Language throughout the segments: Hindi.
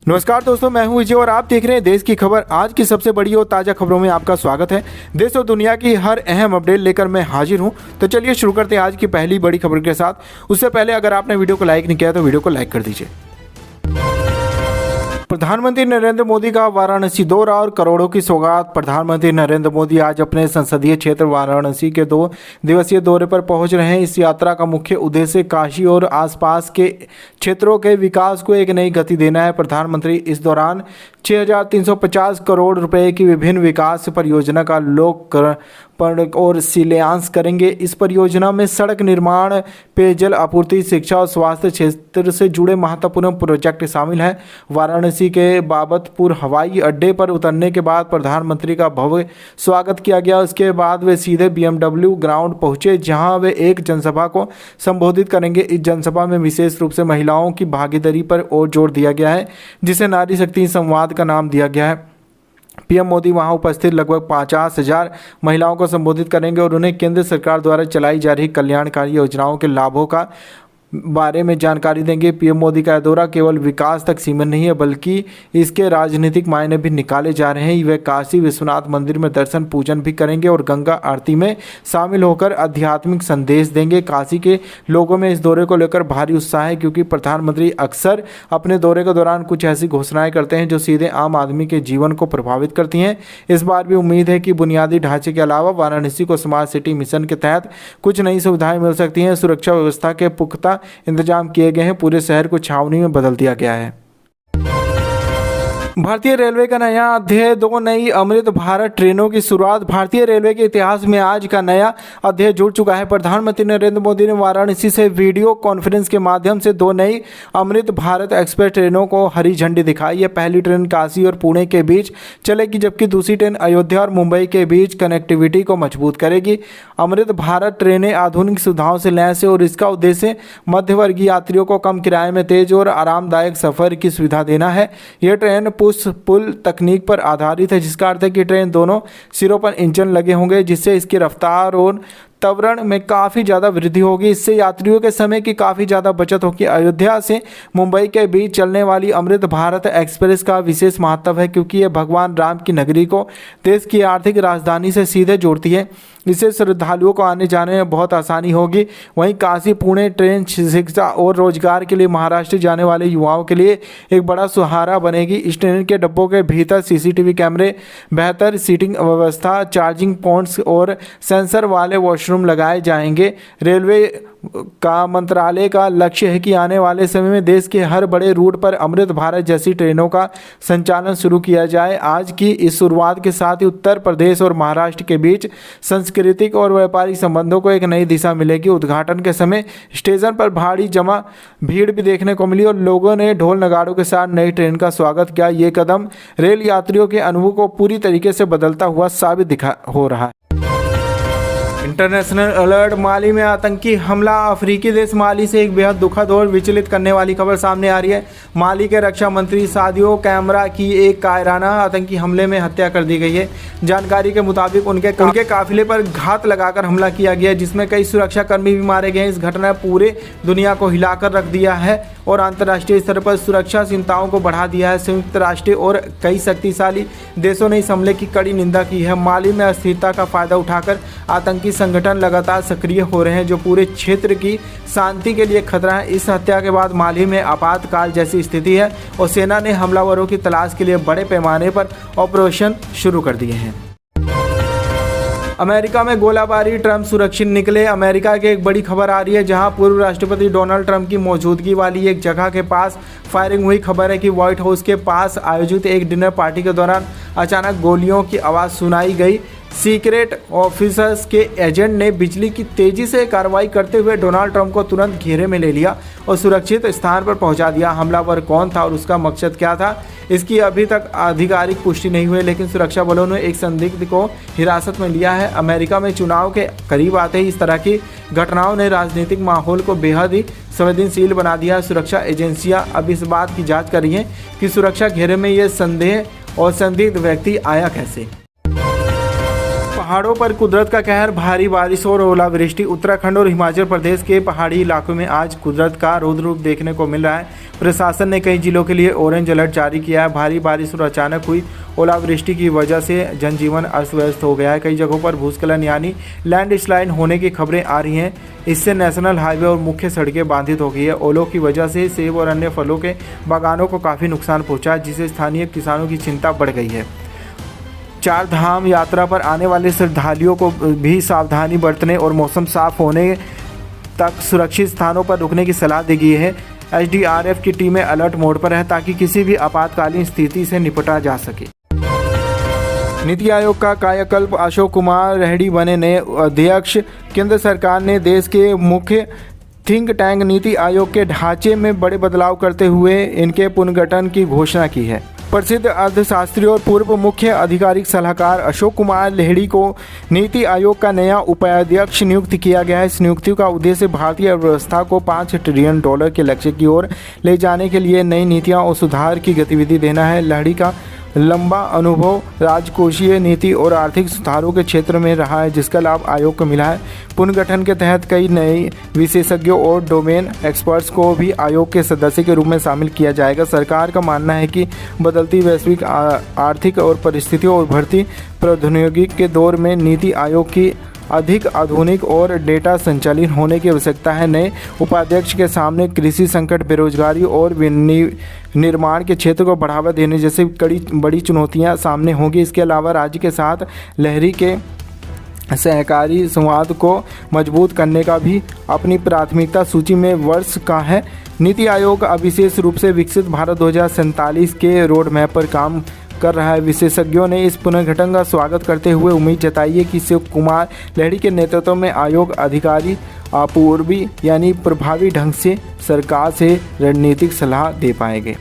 नमस्कार दोस्तों, मैं हूं विजय और आप देख रहे हैं देश की खबर। आज की सबसे बड़ी और ताज़ा खबरों में आपका स्वागत है। देश और दुनिया की हर अहम अपडेट लेकर मैं हाजिर हूं। तो चलिए शुरू करते हैं आज की पहली बड़ी खबर के साथ। उससे पहले अगर आपने वीडियो को लाइक नहीं किया तो वीडियो को लाइक कर दीजिए। प्रधानमंत्री नरेंद्र मोदी का वाराणसी दौरा और करोड़ों की सौगात। प्रधानमंत्री नरेंद्र मोदी आज अपने संसदीय क्षेत्र वाराणसी के 2 दिवसीय दौरे पर पहुंच रहे हैं। इस यात्रा का मुख्य उद्देश्य काशी और आसपास के क्षेत्रों के विकास को एक नई गति देना है। प्रधानमंत्री इस दौरान 6,350 करोड़ रुपए की विभिन्न विकास परियोजना का लोकार्पण और शिलान्यास करेंगे। इस परियोजना में सड़क निर्माण, पेयजल आपूर्ति, शिक्षा और स्वास्थ्य क्षेत्र से जुड़े महत्वपूर्ण प्रोजेक्ट शामिल हैं। वाराणसी के बाबतपुर हवाई अड्डे पर उतरने के बाद प्रधानमंत्री का भव्य स्वागत किया गया। उसके बाद वे सीधे BMW ग्राउंड पहुंचे, जहां वे एक जनसभा को संबोधित करेंगे। इस जनसभा में विशेष रूप से महिलाओं की भागीदारी पर और जोर दिया गया है, जिसे नारी शक्ति संवाद का नाम दिया गया है। पीएम मोदी वहां उपस्थित लगभग 50,000 महिलाओं को संबोधित करेंगे और उन्हें केंद्र सरकार द्वारा चलाई जा रही कल्याणकारी योजनाओं के लाभों का बारे में जानकारी देंगे। पीएम मोदी का दौरा केवल विकास तक सीमित नहीं है, बल्कि इसके राजनीतिक मायने भी निकाले जा रहे हैं। वे काशी विश्वनाथ मंदिर में दर्शन पूजन भी करेंगे और गंगा आरती में शामिल होकर आध्यात्मिक संदेश देंगे। काशी के लोगों में इस दौरे को लेकर भारी उत्साह है, क्योंकि प्रधानमंत्री अक्सर अपने दौरे के दौरान कुछ ऐसी घोषणाएं करते हैं जो सीधे आम आदमी के जीवन को प्रभावित करती हैं। इस बार भी उम्मीद है कि बुनियादी ढांचे के अलावा वाराणसी को स्मार्ट सिटी मिशन के तहत कुछ नई सुविधाएं मिल सकती हैं। सुरक्षा व्यवस्था के पुख्ता इंतजाम किए गए हैं। पूरे शहर को छावनी में बदल दिया गया है। भारतीय रेलवे का नया अध्याय, 2 नई अमृत भारत ट्रेनों की शुरुआत। भारतीय रेलवे के इतिहास में आज का नया अध्याय जुड़ चुका है। प्रधानमंत्री नरेंद्र मोदी ने वाराणसी से वीडियो कॉन्फ्रेंस के माध्यम से 2 नई अमृत भारत एक्सप्रेस ट्रेनों को हरी झंडी दिखाई है। पहली ट्रेन काशी और पुणे के बीच चलेगी, जबकि दूसरी ट्रेन अयोध्या और मुंबई के बीच कनेक्टिविटी को मजबूत करेगी। अमृत भारत ट्रेनें आधुनिक सुविधाओं से लैस है और इसका उद्देश्य मध्यवर्गीय यात्रियों को कम किराए में तेज और आरामदायक सफर की सुविधा देना है। यह ट्रेन पुल तकनीक पर आधारित है, जिसका अर्थ है कि ट्रेन दोनों सिरों पर इंजन लगे होंगे, जिससे इसकी रफ्तार और त्वरण में काफ़ी ज़्यादा वृद्धि होगी। इससे यात्रियों के समय की काफ़ी ज़्यादा बचत होगी। अयोध्या से मुंबई के बीच चलने वाली अमृत भारत एक्सप्रेस का विशेष महत्व है, क्योंकि यह भगवान राम की नगरी को देश की आर्थिक राजधानी से सीधे जोड़ती है। इससे श्रद्धालुओं को आने जाने में बहुत आसानी होगी। वहीं काशी पुणे ट्रेन शिक्षा और रोजगार के लिए महाराष्ट्र जाने वाले युवाओं के लिए एक बड़ा सहारा बनेगी। इस ट्रेन के डिब्बों के भीतर CCTV कैमरे, बेहतर सीटिंग व्यवस्था, चार्जिंग पॉइंट्स और सेंसर वाले वॉशरूम लगाए जाएंगे। रेलवे का मंत्रालय का लक्ष्य है कि आने वाले समय में देश के हर बड़े रूट पर अमृत भारत जैसी ट्रेनों का संचालन शुरू किया जाए। आज की इस शुरुआत के साथ ही उत्तर प्रदेश और महाराष्ट्र के बीच सांस्कृतिक और व्यापारिक संबंधों को एक नई दिशा मिलेगी। उद्घाटन के समय स्टेशन पर भारी जमा भीड़ भी देखने को मिली और लोगों ने ढोल नगाड़ों के साथ नई ट्रेन का स्वागत किया। ये कदम रेल यात्रियों के अनुभव को पूरी तरीके से बदलता हुआ साबित हो रहा है। इंटरनेशनल अलर्ट, माली में आतंकी हमला। अफ्रीकी देश माली से एक बेहद दुखद और विचलित करने वाली खबर सामने आ रही है। माली के रक्षा मंत्री सादियो कैमरा की एक कायराना आतंकी हमले में हत्या कर दी गई है। जानकारी के मुताबिक उनके काफिले पर घात लगाकर हमला किया गया, जिसमें कई सुरक्षाकर्मी भी मारे गए। इस घटना ने पूरे दुनिया को हिलाकर रख दिया है और अंतर्राष्ट्रीय स्तर पर सुरक्षा चिंताओं को बढ़ा दिया है। संयुक्त राष्ट्र और कई शक्तिशाली देशों ने इस हमले की कड़ी निंदा की है। माली में अस्थिरता का फायदा उठाकर आतंकी संगठन लगातार सक्रिय हो रहे हैं, जो पूरे क्षेत्र की शांति के लिए खतरा है। इस हत्या के बाद माली में आपातकाल जैसी स्थिति है और सेना ने हमलावरों की तलाश के लिए बड़े पैमाने पर ऑपरेशन शुरू कर दिए हैं। अमेरिका में गोलाबारी, ट्रंप सुरक्षित निकले। अमेरिका की एक बड़ी खबर आ रही है, जहां पूर्व राष्ट्रपति डोनाल्ड ट्रंप की मौजूदगी वाली एक जगह के पास फायरिंग हुई। खबर है कि व्हाइट हाउस के पास आयोजित एक डिनर पार्टी के दौरान अचानक गोलियों की आवाज़ सुनाई गई। सीक्रेट ऑफिसर्स के एजेंट ने बिजली की तेजी से कार्रवाई करते हुए डोनाल्ड ट्रंप को तुरंत घेरे में ले लिया और सुरक्षित स्थान पर पहुंचा दिया। हमलावर कौन था और उसका मकसद क्या था, इसकी अभी तक आधिकारिक पुष्टि नहीं हुई, लेकिन सुरक्षा बलों ने एक संदिग्ध को हिरासत में लिया है। अमेरिका में चुनाव के करीब आते ही इस तरह की घटनाओं ने राजनीतिक माहौल को बेहद ही संवेदनशील बना दिया। सुरक्षा एजेंसियां अब इस बात की जांच कर रही हैं कि सुरक्षा घेरे में ये संदेह और संदिग्ध व्यक्ति आया कैसे। पहाड़ों पर कुदरत का कहर, भारी बारिश और ओलावृष्टि। उत्तराखंड और हिमाचल प्रदेश के पहाड़ी इलाकों में आज कुदरत का रौद्र रूप देखने को मिल रहा है। प्रशासन ने कई जिलों के लिए ऑरेंज अलर्ट जारी किया है। भारी बारिश और अचानक हुई ओलावृष्टि की वजह से जनजीवन अस्त व्यस्त हो गया है। कई जगहों पर भूस्खलन यानी लैंडस्लाइड होने की खबरें आ रही हैं। इससे नेशनल हाईवे और मुख्य सड़कें बाधित हो गई है। ओलों की वजह से सेब और अन्य फलों के बागानों को काफ़ी नुकसान पहुंचा है, जिससे स्थानीय किसानों की चिंता बढ़ गई है। चार धाम यात्रा पर आने वाले श्रद्धालुओं को भी सावधानी बरतने और मौसम साफ होने तक सुरक्षित स्थानों पर रुकने की सलाह दी गई है। एसडीआरएफ की टीमें अलर्ट मोड पर है ताकि किसी भी आपातकालीन स्थिति से निपटा जा सके। नीति आयोग का कायाकल्प, अशोक कुमार रेड्डी बने नए अध्यक्ष। केंद्र सरकार ने देश के मुख्य थिंक टैंक नीति आयोग के ढांचे में बड़े बदलाव करते हुए इनके पुनर्गठन की घोषणा की है। प्रसिद्ध अर्थशास्त्री और पूर्व मुख्य आधिकारिक सलाहकार अशोक कुमार रेड्डी को नीति आयोग का नया उपाध्यक्ष नियुक्त किया गया है। इस नियुक्ति का उद्देश्य भारतीय अर्थव्यवस्था को $5 ट्रिलियन के लक्ष्य की ओर ले जाने के लिए नई नीतियां और सुधार की गतिविधि देना है। रेड्डी का लंबा अनुभव राजकोषीय नीति और आर्थिक सुधारों के क्षेत्र में रहा है, जिसका लाभ आयोग को मिला है। पुनर्गठन के तहत कई नए विशेषज्ञों और डोमेन एक्सपर्ट्स को भी आयोग के सदस्य के रूप में शामिल किया जाएगा। सरकार का मानना है कि बदलती वैश्विक आर्थिक और परिस्थितियों और बढ़ती प्रौद्योगिकी के दौर में नीति आयोग की अधिक आधुनिक और डेटा संचालित होने की आवश्यकता है। नए उपाध्यक्ष के सामने कृषि संकट, बेरोजगारी और निर्माण के क्षेत्र को बढ़ावा देने जैसे बड़ी चुनौतियां सामने होंगी। इसके अलावा राज्य के साथ लहरी के सहकारी संवाद को मजबूत करने का भी अपनी प्राथमिकता सूची में वर्ष का है। नीति आयोग विशेष रूप से विकसित भारत 2047 के रोड मैप पर काम कर रहा है। विशेषज्ञों ने इस पुनर्गठन का स्वागत करते हुए उम्मीद जताई है कि अशोक कुमार रेड्डी के नेतृत्व में आयोग अधिकारी अपूर्वी यानी प्रभावी ढंग से सरकार से रणनीतिक सलाह दे पाएंगे।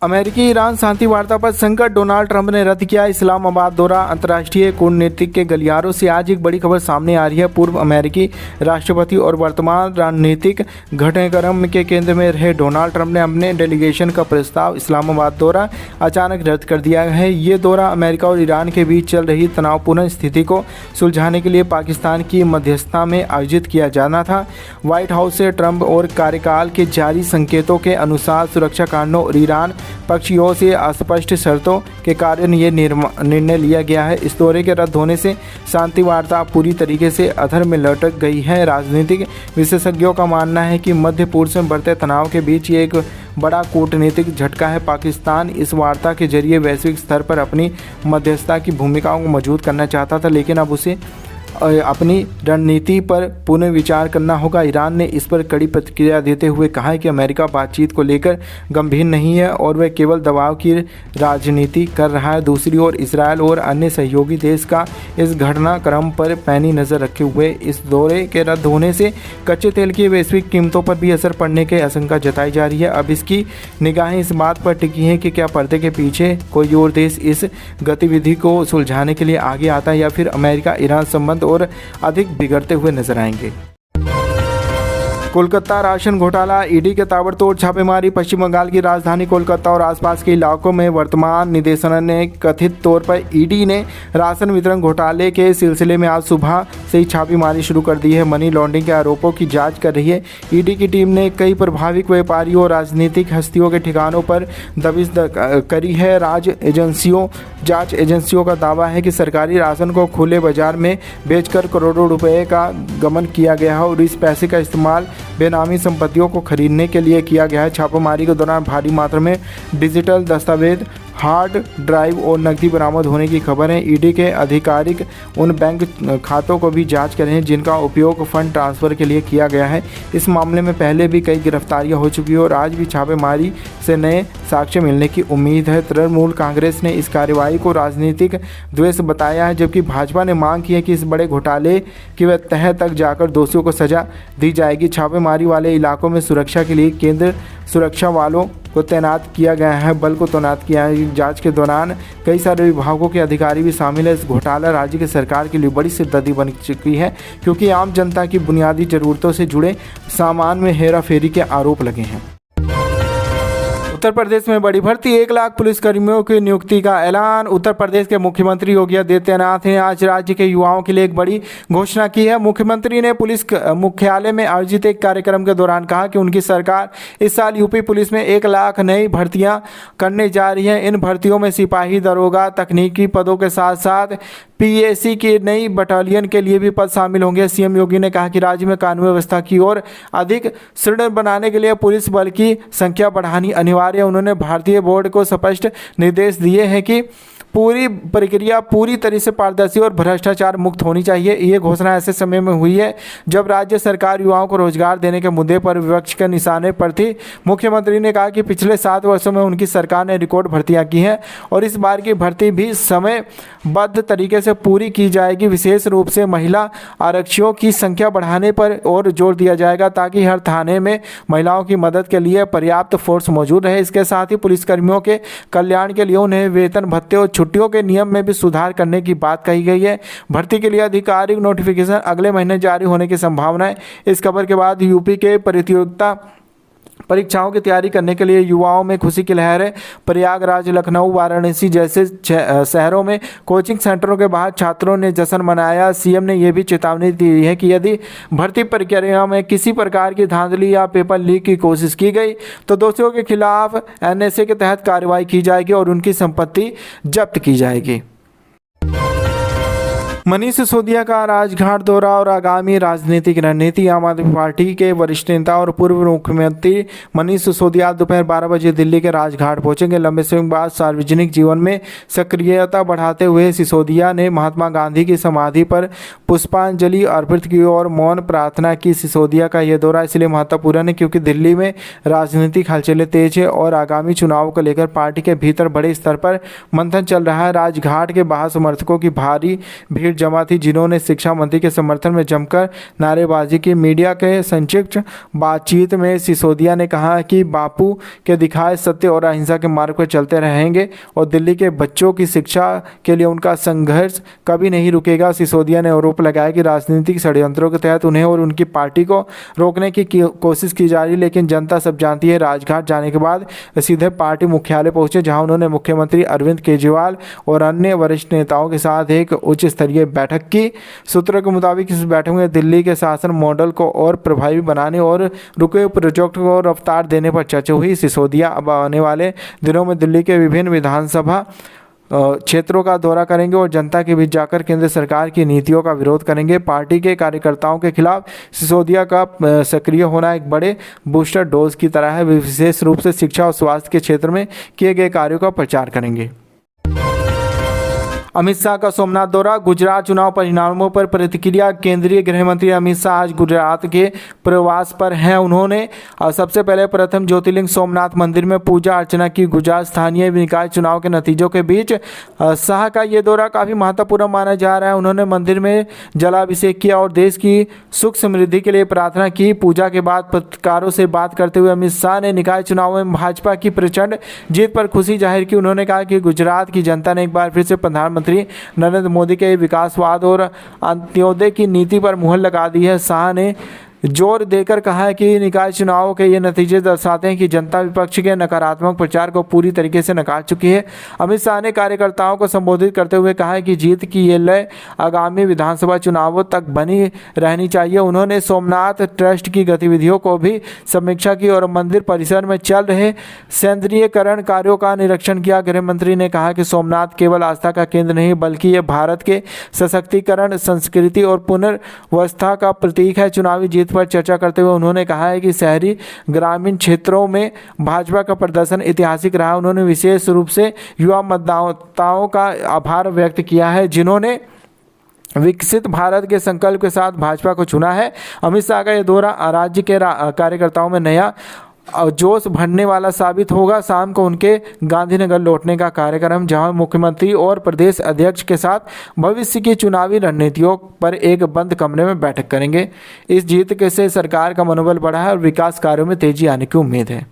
अमेरिकी ईरान शांति वार्ता पर संकट, डोनाल्ड ट्रंप ने रद्द किया इस्लामाबाद दौरा। अंतर्राष्ट्रीय कूटनीति के गलियारों से आज एक बड़ी खबर सामने आ रही है। पूर्व अमेरिकी राष्ट्रपति और वर्तमान रणनीतिक घटनाक्रम के केंद्र में रहे डोनाल्ड ट्रंप ने अपने डेलीगेशन का प्रस्ताव इस्लामाबाद दौरा अचानक रद्द कर दिया है। ये दौरा अमेरिका और ईरान के बीच चल रही तनावपूर्ण स्थिति को सुलझाने के लिए पाकिस्तान की मध्यस्थता में आयोजित किया जाना था। व्हाइट हाउस से ट्रंप और कार्यकाल के जारी संकेतों के अनुसार सुरक्षा कारणों और ईरान पक्षियों से अस्पष्ट शर्तों के कारण ये निर्णय लिया गया है। इस दौरे के रद्द होने से शांति वार्ता पूरी तरीके से अधर में लटक गई है। राजनीतिक विशेषज्ञों का मानना है कि मध्य पूर्व में बढ़ते तनाव के बीच ये एक बड़ा कूटनीतिक झटका है। पाकिस्तान इस वार्ता के जरिए वैश्विक स्तर पर अपनी मध्यस्थता की भूमिका को मजबूत करना चाहता था, लेकिन अब उसे अपनी रणनीति पर पुनर्विचार करना होगा। ईरान ने इस पर कड़ी प्रतिक्रिया देते हुए कहा है कि अमेरिका बातचीत को लेकर गंभीर नहीं है और वह केवल दबाव की राजनीति कर रहा है। दूसरी ओर इसराइल और अन्य सहयोगी देश का इस घटनाक्रम पर पैनी नज़र रखे हुए इस दौरे के रद्द होने से कच्चे तेल की वैश्विक कीमतों पर भी असर पड़ने की आशंका जताई जा रही है। अब इसकी निगाहें इस बात पर टिकी हैं कि क्या पर्दे के पीछे कोई और देश इस गतिविधि को सुलझाने के लिए आगे आता है या फिर अमेरिका ईरान संबंध और अधिक बिगड़ते हुए नजर आएंगे। कोलकाता राशन घोटाला, ईडी के ताबड़तोड़ छापेमारी। पश्चिम बंगाल की राजधानी कोलकाता और आसपास के इलाकों में वर्तमान निदेशालय ने कथित तौर पर ईडी ने राशन वितरण घोटाले के सिलसिले में आज सुबह से ही छापेमारी शुरू कर दी है। मनी लॉन्ड्रिंग के आरोपों की जांच कर रही है। ईडी की टीम ने कई प्रभावित व्यापारियों और राजनीतिक हस्तियों के ठिकानों पर दबिश करी है। जांच एजेंसियों का दावा है कि सरकारी राशन को खुले बाजार में बेचकर करोड़ों रुपए का गबन किया गया है और इस पैसे का इस्तेमाल बेनामी संपत्तियों को खरीदने के लिए किया गया है। छापेमारी के दौरान भारी मात्रा में डिजिटल दस्तावेज, हार्ड ड्राइव और नकदी बरामद होने की खबर है। ईडी के अधिकारिक उन बैंक खातों को भी जांच कर रहे हैं जिनका उपयोग फंड ट्रांसफ़र के लिए किया गया है। इस मामले में पहले भी कई गिरफ्तारियां हो चुकी है और आज भी छापेमारी से नए साक्ष्य मिलने की उम्मीद है। तृणमूल कांग्रेस ने इस कार्रवाई को राजनीतिक द्वेष बताया है, जबकि भाजपा ने मांग की है कि इस बड़े घोटाले की वह तह तक जाकर दोषियों को सजा दी जाएगी। छापेमारी वाले इलाकों में सुरक्षा के लिए केंद्र सुरक्षा वालों को तैनात किया गया है, बल को तैनात किया है। जांच के दौरान कई सारे विभागों के अधिकारी भी शामिल है। इस घोटाला राज्य की सरकार के लिए बड़ी सिरदर्दी बन चुकी है, क्योंकि आम जनता की बुनियादी ज़रूरतों से जुड़े सामान में हेराफेरी के आरोप लगे हैं। उत्तर प्रदेश में बड़ी भर्ती, 1 लाख पुलिसकर्मियों की नियुक्ति का ऐलान। उत्तर प्रदेश के मुख्यमंत्री योगी आदित्यनाथ ने आज राज्य के युवाओं के लिए एक बड़ी घोषणा की है। मुख्यमंत्री ने पुलिस मुख्यालय में आयोजित एक कार्यक्रम के दौरान कहा कि उनकी सरकार इस साल यूपी पुलिस में 1 लाख नई भर्तियां करने जा रही है। इन भर्तियों में सिपाही, दरोगा, तकनीकी पदों के साथ साथ पीएसी की नई बटालियन के लिए भी पद शामिल होंगे। सीएम योगी ने कहा कि राज्य में कानून व्यवस्था की ओर अधिक सुदृढ़ बनाने के लिए पुलिस बल की संख्या बढ़ानी अनिवार्य है। उन्होंने भारतीय बोर्ड को स्पष्ट निर्देश दिए हैं कि पूरी प्रक्रिया पूरी तरह से पारदर्शी और भ्रष्टाचार मुक्त होनी चाहिए। ये घोषणा ऐसे समय में हुई है जब राज्य सरकार युवाओं को रोजगार देने के मुद्दे पर विपक्ष के निशाने पर थी। मुख्यमंत्री ने कहा कि पिछले 7 वर्षों में उनकी सरकार ने रिकॉर्ड भर्तियां की हैं और इस बार की भर्ती भी समयबद्ध तरीके से पूरी की जाएगी। विशेष रूप से महिला आरक्षियों की संख्या बढ़ाने पर और जोर दिया जाएगा ताकि हर थाने में महिलाओं की मदद के लिए पर्याप्त फोर्स मौजूद रहे। इसके साथ ही पुलिसकर्मियों के कल्याण के लिए उन्हें वेतन भत्ते और छुट्टियों के नियम में भी सुधार करने की बात कही गई है। भर्ती के लिए आधिकारिक नोटिफिकेशन अगले महीने जारी होने की संभावना है। इस खबर के बाद यूपी के प्रतियोगिता परीक्षाओं की तैयारी करने के लिए युवाओं में खुशी की लहर है। प्रयागराज, लखनऊ, वाराणसी जैसे शहरों में कोचिंग सेंटरों के बाहर छात्रों ने जश्न मनाया। सीएम ने यह भी चेतावनी दी है कि यदि भर्ती प्रक्रिया में किसी प्रकार की धांधली या पेपर लीक की कोशिश की गई तो दोषियों के खिलाफ एनएसए के तहत कार्रवाई की जाएगी और उनकी संपत्ति जब्त की जाएगी। मनीष सिसोदिया का राजघाट दौरा और आगामी राजनीतिक रणनीति। आम आदमी पार्टी के वरिष्ठ नेता और पूर्व मुख्यमंत्री मनीष सिसोदिया दोपहर 12 बजे दिल्ली के राजघाट पहुंचेंगे। लंबे समय बाद सार्वजनिक जीवन में सक्रियता बढ़ाते हुए सिसोदिया ने महात्मा गांधी की समाधि पर पुष्पांजलि अर्पित की और मौन प्रार्थना की। सिसोदिया का यह दौरा इसलिए महत्वपूर्ण है क्योंकि दिल्ली में राजनीतिक हलचलें तेज है और आगामी चुनाव को लेकर पार्टी के भीतर बड़े स्तर पर मंथन चल रहा है। राजघाट के बाहर समर्थकों की भारी भीड़ जमा थी जिन्होंने शिक्षा मंत्री के समर्थन में जमकर नारेबाजी की। मीडिया के संक्षिप्त बातचीत में सिसोदिया ने कहा कि बापू के दिखाए सत्य और अहिंसा के मार्ग पर चलते रहेंगे और दिल्ली के बच्चों की शिक्षा के लिए उनका संघर्ष कभी नहीं रुकेगा। सिसोदिया ने आरोप लगाया कि राजनीतिक षड्यंत्रों के तहत उन्हें और उनकी पार्टी को रोकने की कोशिश की जा रही, लेकिन जनता सब जानती है। राजघाट जाने के बाद सीधे पार्टी मुख्यालय पहुंचे जहां उन्होंने मुख्यमंत्री अरविंद केजरीवाल और अन्य वरिष्ठ नेताओं के साथ एक उच्च स्तरीय बैठक की। सूत्रों के मुताबिक इस बैठक में दिल्ली के शासन मॉडल को और प्रभावी बनाने और रुके हुए प्रोजेक्ट को रफ्तार देने पर चर्चा हुई। सिसोदिया अब आने वाले दिनों में दिल्ली के विभिन्न विधानसभा क्षेत्रों का दौरा करेंगे और जनता के बीच जाकर केंद्र सरकार की नीतियों का विरोध करेंगे। पार्टी के कार्यकर्ताओं के खिलाफ सिसोदिया का सक्रिय होना एक बड़े बूस्टर डोज की तरह है। विशेष रूप से शिक्षा और स्वास्थ्य के क्षेत्र में किए गए कार्यों का प्रचार करेंगे। अमित शाह का सोमनाथ दौरा। गुजरात चुनाव परिणामों पर प्रतिक्रिया। केंद्रीय गृह मंत्री अमित शाह आज गुजरात के प्रवास पर हैं। उन्होंने सबसे पहले प्रथम ज्योतिर्लिंग सोमनाथ मंदिर में पूजा अर्चना की। गुजरात स्थानीय निकाय चुनाव के नतीजों के बीच शाह का ये दौरा काफ़ी महत्वपूर्ण माना जा रहा है। उन्होंने मंदिर में जलाभिषेक किया और देश की सुख समृद्धि के लिए प्रार्थना की। पूजा के बाद पत्रकारों से बात करते हुए अमित शाह ने निकाय चुनाव में भाजपा की प्रचंड जीत पर खुशी जाहिर की। उन्होंने कहा कि गुजरात की जनता ने एक बार फिर से प्रधानमंत्री नरेंद्र मोदी के विकासवाद और अंत्योदय की नीति पर मुहर लगा दी है। शाह ने जोर देकर कहा है कि निकाय चुनाव के ये नतीजे दर्शाते हैं कि जनता विपक्ष के नकारात्मक प्रचार को पूरी तरीके से नकार चुकी है। अमित शाह ने कार्यकर्ताओं को संबोधित करते हुए कहा है कि जीत की ये लय आगामी विधानसभा चुनावों तक बनी रहनी चाहिए। उन्होंने सोमनाथ ट्रस्ट की गतिविधियों को भी समीक्षा की और मंदिर परिसर में चल रहे सौंदर्यीकरण कार्यों का निरीक्षण किया। गृह मंत्री ने कहा कि सोमनाथ केवल आस्था का केंद्र नहीं बल्कि ये भारत के सशक्तिकरण, संस्कृति और पुनर्व्यवस्था का प्रतीक है। चुनावी जीत पर चर्चा करते हुए उन्होंने कहा है कि शहरी ग्रामीण क्षेत्रों में भाजपा का प्रदर्शन ऐतिहासिक रहा। उन्होंने विशेष रूप से युवा मतदाताओं का आभार व्यक्त किया है जिन्होंने विकसित भारत के संकल्प के साथ भाजपा को चुना है। अमित शाह का यह दौरा राज्य के कार्यकर्ताओं में नया जोश भरने वाला साबित होगा। शाम को उनके गांधीनगर लौटने का कार्यक्रम जहां मुख्यमंत्री और प्रदेश अध्यक्ष के साथ भविष्य की चुनावी रणनीतियों पर एक बंद कमरे में बैठक करेंगे। इस जीत के से सरकार का मनोबल बढ़ा है और विकास कार्यों में तेजी आने की उम्मीद है।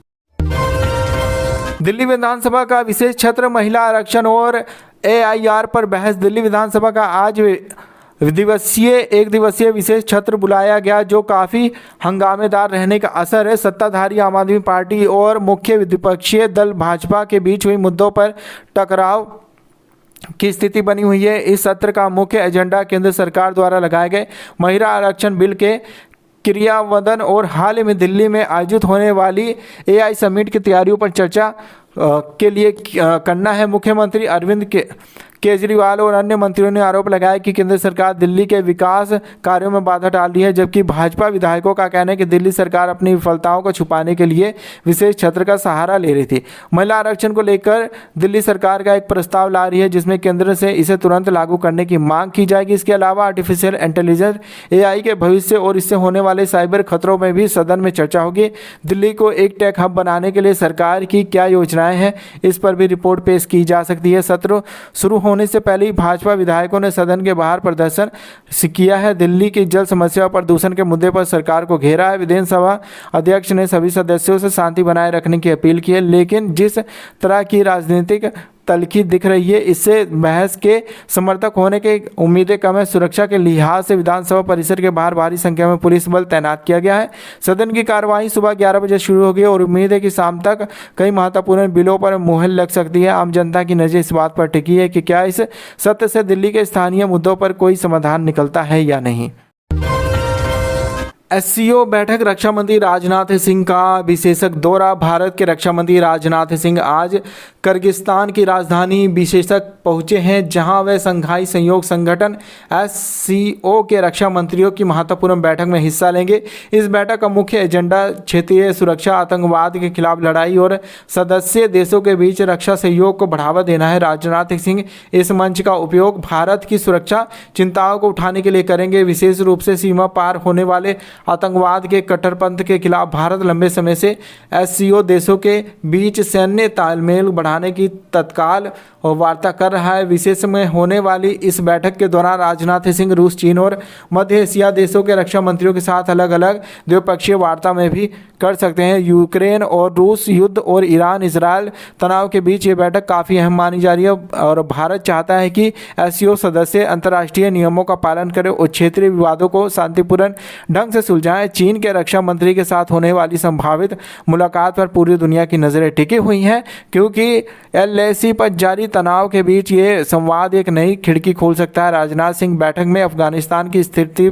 दिल्ली विधानसभा का विशेष क्षेत्र महिला आरक्षण और एआईआर पर बहस। दिल्ली विधानसभा का आज एक दिवसीय विशेष सत्र बुलाया गया जो काफ़ी हंगामेदार रहने का असर है। सत्ताधारी आम आदमी पार्टी और मुख्य विपक्षी दल भाजपा के बीच हुई मुद्दों पर टकराव की स्थिति बनी हुई है। इस सत्र का मुख्य एजेंडा केंद्र सरकार द्वारा लगाए गए महिला आरक्षण बिल के क्रियान्वयन और हाल ही में दिल्ली में आयोजित होने वाली AI समिट की तैयारियों पर चर्चा के लिए करना है। मुख्यमंत्री अरविंद केजरीवाल और अन्य मंत्रियों ने आरोप लगाया कि केंद्र सरकार दिल्ली के विकास कार्यों में बाधा डाल रही है, जबकि भाजपा विधायकों का कहना है कि दिल्ली सरकार अपनी विफलताओं को छुपाने के लिए विशेष सत्र का सहारा ले रही थी। महिला आरक्षण को लेकर दिल्ली सरकार का एक प्रस्ताव ला रही है जिसमें केंद्र से इसे तुरंत लागू करने की मांग की जाएगी। इसके अलावा आर्टिफिशियल इंटेलिजेंस AI के भविष्य और इससे होने वाले साइबर खतरों में भी सदन में चर्चा होगी। दिल्ली को एक टेक हब बनाने के लिए सरकार की क्या योजनाएं हैं, इस पर भी रिपोर्ट पेश की जा सकती है। सत्र शुरू होने से पहले ही भाजपा विधायकों ने सदन के बाहर प्रदर्शन किया है। दिल्ली की जल समस्या और प्रदूषण के मुद्दे पर सरकार को घेरा है। विधानसभा अध्यक्ष ने सभी सदस्यों से शांति बनाए रखने की अपील की है, लेकिन जिस तरह की राजनीतिक तल्खी दिख रही है इससे बहस के समर्थक होने की उम्मीदें कम है। सुरक्षा के लिहाज से विधानसभा परिसर के बाहर भारी संख्या में पुलिस बल तैनात किया गया है। सदन की कार्यवाही सुबह 11 बजे शुरू होगी और उम्मीद है कि शाम तक कई महत्वपूर्ण बिलों पर मुहर लग सकती है। आम जनता की नज़र इस बात पर टिकी है कि क्या इस सत्र से दिल्ली के स्थानीय मुद्दों पर कोई समाधान निकलता है या नहीं। SCO बैठक, रक्षा मंत्री राजनाथ सिंह का विशेषज्ञ दौरा। भारत के रक्षा मंत्री राजनाथ सिंह आज किर्गिस्तान की राजधानी बिश्केक पहुंचे हैं, जहां वे शंघाई सहयोग संगठन SCO के रक्षा मंत्रियों की महत्वपूर्ण बैठक में हिस्सा लेंगे। इस बैठक का मुख्य एजेंडा क्षेत्रीय सुरक्षा, आतंकवाद के खिलाफ लड़ाई और सदस्य देशों के बीच रक्षा सहयोग को बढ़ावा देना है। राजनाथ सिंह इस मंच का उपयोग भारत की सुरक्षा चिंताओं को उठाने के लिए करेंगे, विशेष रूप से सीमा पार होने वाले आतंकवाद के कट्टरपंथ के खिलाफ। भारत लंबे समय से SCO देशों के बीच सैन्य तालमेल बढ़ाने की तत्काल वार्ता कर रहा है। विशेष में होने वाली इस बैठक के दौरान राजनाथ सिंह रूस, चीन और मध्य एशिया देशों के रक्षा मंत्रियों के साथ अलग अलग द्विपक्षीय वार्ता में भी कर सकते हैं। यूक्रेन और रूस युद्ध और ईरान इजराइल तनाव के बीच ये बैठक काफ़ी अहम मानी जा रही है और भारत चाहता है कि SCO सदस्य अंतर्राष्ट्रीय नियमों का पालन करें और क्षेत्रीय विवादों को शांतिपूर्ण ढंग से सुलझाएं। चीन के रक्षा मंत्री के साथ होने वाली संभावित मुलाकात पर पूरी दुनिया की नज़रें टिकी हुई हैं, क्योंकि LAC पर जारी तनाव के बीच ये संवाद एक नई खिड़की खोल सकता है। राजनाथ सिंह बैठक में अफगानिस्तान की स्थिति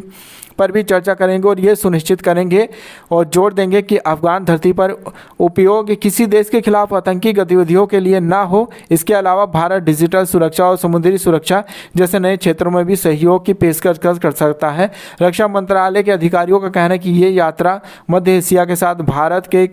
पर भी चर्चा करेंगे और ये सुनिश्चित करेंगे और जोर देंगे कि अफगान धरती पर उपयोग किसी देश के खिलाफ आतंकी गतिविधियों के लिए ना हो। इसके अलावा भारत डिजिटल सुरक्षा और समुद्री सुरक्षा जैसे नए क्षेत्रों में भी सहयोग की पेशकश कर सकता है। रक्षा मंत्रालय के अधिकारियों का कहना है कि ये यात्रा मध्य एशिया के साथ भारत के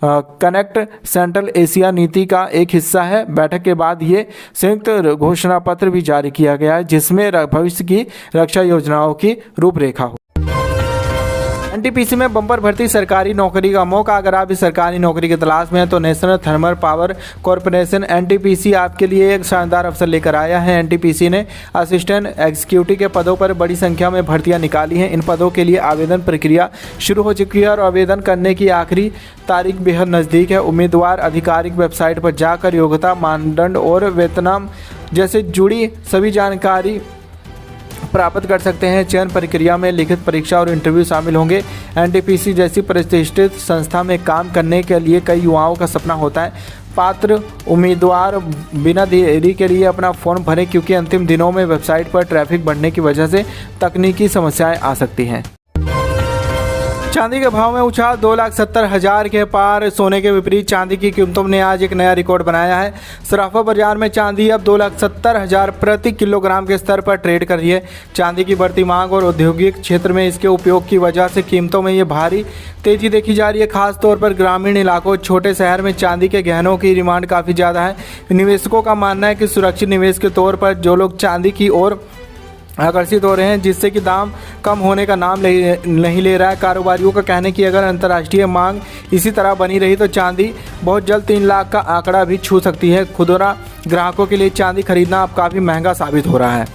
कनेक्ट सेंट्रल एशिया नीति का एक हिस्सा है। बैठक के बाद ये संयुक्त घोषणा पत्र भी जारी किया गया है, जिसमें भविष्य की रक्षा योजनाओं की रूपरेखा हो। NTPC में बम्पर भर्ती, सरकारी नौकरी का मौका। अगर आप इस सरकारी नौकरी की तलाश में हैं तो national thermal power corporation NTPC आपके लिए एक शानदार अवसर लेकर आया है। NTPC ने असिस्टेंट एग्जीक्यूटिव के पदों पर बड़ी संख्या में भर्तियां निकाली हैं। इन पदों के लिए आवेदन प्रक्रिया शुरू हो चुकी है और आवेदन करने की आखिरी तारीख बेहद नज़दीक है। उम्मीदवार आधिकारिक वेबसाइट पर जाकर योग्यता मानदंड और वेतन जैसे जुड़ी सभी जानकारी प्राप्त कर सकते हैं। चयन प्रक्रिया में लिखित परीक्षा और इंटरव्यू शामिल होंगे। NTPC जैसी प्रतिष्ठित संस्था में काम करने के लिए कई युवाओं का सपना होता है। पात्र उम्मीदवार बिना देरी के लिए अपना फॉर्म भरें, क्योंकि अंतिम दिनों में वेबसाइट पर ट्रैफिक बढ़ने की वजह से तकनीकी समस्याएं आ सकती हैं। चांदी के भाव में उछाल, 2,70,000 के पार। सोने के विपरीत चांदी की कीमतों ने आज एक नया रिकॉर्ड बनाया है। सराफा बाजार में चांदी अब 2,70,000 प्रति किलोग्राम के स्तर पर ट्रेड कर रही है। चांदी की बढ़ती मांग और औद्योगिक क्षेत्र में इसके उपयोग की वजह से कीमतों में ये भारी तेजी देखी जा रही है। खासतौर पर ग्रामीण इलाकों, छोटे शहर में चांदी के गहनों की डिमांड काफ़ी ज़्यादा है। निवेशकों का मानना है कि सुरक्षित निवेश के तौर पर जो लोग चांदी की ओर आकर्षित हो रहे हैं, जिससे कि दाम कम होने का नाम नहीं ले रहा है। कारोबारियों का कहना है कि अगर अंतर्राष्ट्रीय मांग इसी तरह बनी रही तो चांदी बहुत जल्द 3 लाख का आंकड़ा भी छू सकती है। खुदरा ग्राहकों के लिए चांदी खरीदना अब काफ़ी महंगा साबित हो रहा है।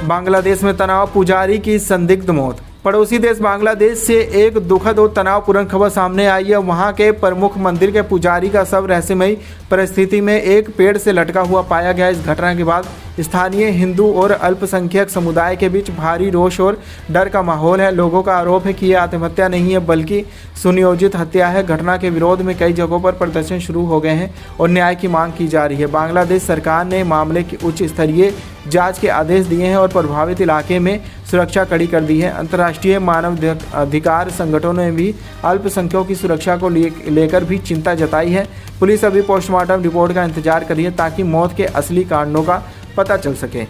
बांग्लादेश में तनाव, पुजारी की संदिग्ध मौत। पड़ोसी देश बांग्लादेश से एक दुखद और तनावपूर्ण खबर सामने आई है। वहां के प्रमुख मंदिर के पुजारी का शव रहस्यमयी परिस्थिति में एक पेड़ से लटका हुआ पाया गया। इस घटना के बाद स्थानीय हिंदू और अल्पसंख्यक समुदाय के बीच भारी रोष और डर का माहौल है। लोगों का आरोप है कि यह आत्महत्या नहीं है बल्कि सुनियोजित हत्या है। घटना के विरोध में कई जगहों पर प्रदर्शन शुरू हो गए हैं और न्याय की मांग की जा रही है। बांग्लादेश सरकार ने मामले की उच्च स्तरीय जांच के आदेश दिए हैं और प्रभावित इलाके में सुरक्षा कड़ी कर दी है। अंतर्राष्ट्रीय मानव अधिकार संगठनों ने भी अल्पसंख्यकों की सुरक्षा को लेकर भी चिंता जताई है। पुलिस अभी पोस्टमार्टम रिपोर्ट का इंतजार कर रही है ताकि मौत के असली कारणों का पता चल सके।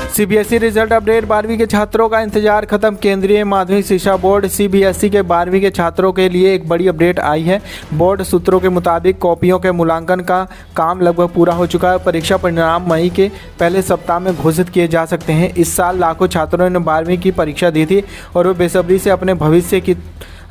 CBSE result update. 12वीं के छात्रों का इंतजार खत्म। केंद्रीय माध्यमिक शिक्षा बोर्ड सीबीएसई के 12वीं के छात्रों के लिए एक बड़ी अपडेट आई है। बोर्ड सूत्रों के मुताबिक कॉपियों के मूल्यांकन का काम लगभग पूरा हो चुका है। परीक्षा परिणाम मई के पहले सप्ताह में घोषित किए जा सकते हैं। इस साल लाखों छात्रों ने 12वीं की परीक्षा दी थी और वे बेसब्री से अपने भविष्य की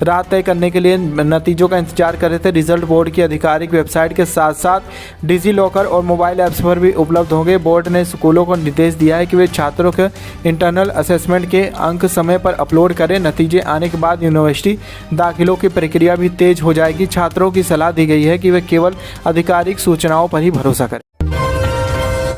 राह तय करने के लिए नतीजों का इंतजार कर रहे थे। रिजल्ट बोर्ड की आधिकारिक वेबसाइट के साथ साथ डिजी लॉकर और मोबाइल ऐप्स पर भी उपलब्ध होंगे। बोर्ड ने स्कूलों को निर्देश दिया है कि वे छात्रों के इंटरनल असेसमेंट के अंक समय पर अपलोड करें। नतीजे आने के बाद यूनिवर्सिटी दाखिलों की प्रक्रिया भी तेज हो जाएगी। छात्रों की सलाह दी गई है कि वे केवल आधिकारिक सूचनाओं पर ही भरोसा करें।